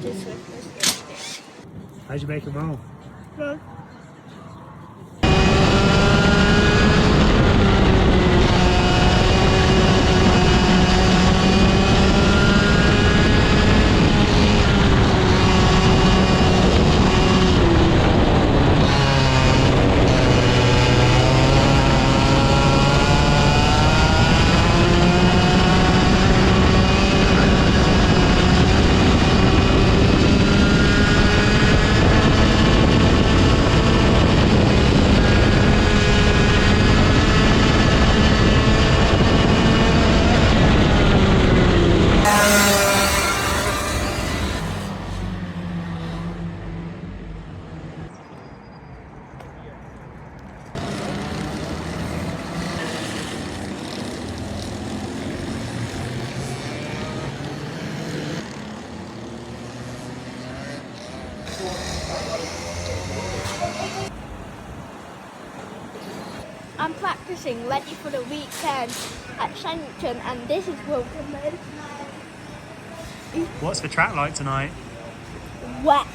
as swift as yesterday. How'd you make them roll? No. I'm practicing ready for the weekend at Shanton, and this is Whilton. What's the track like tonight? Wet.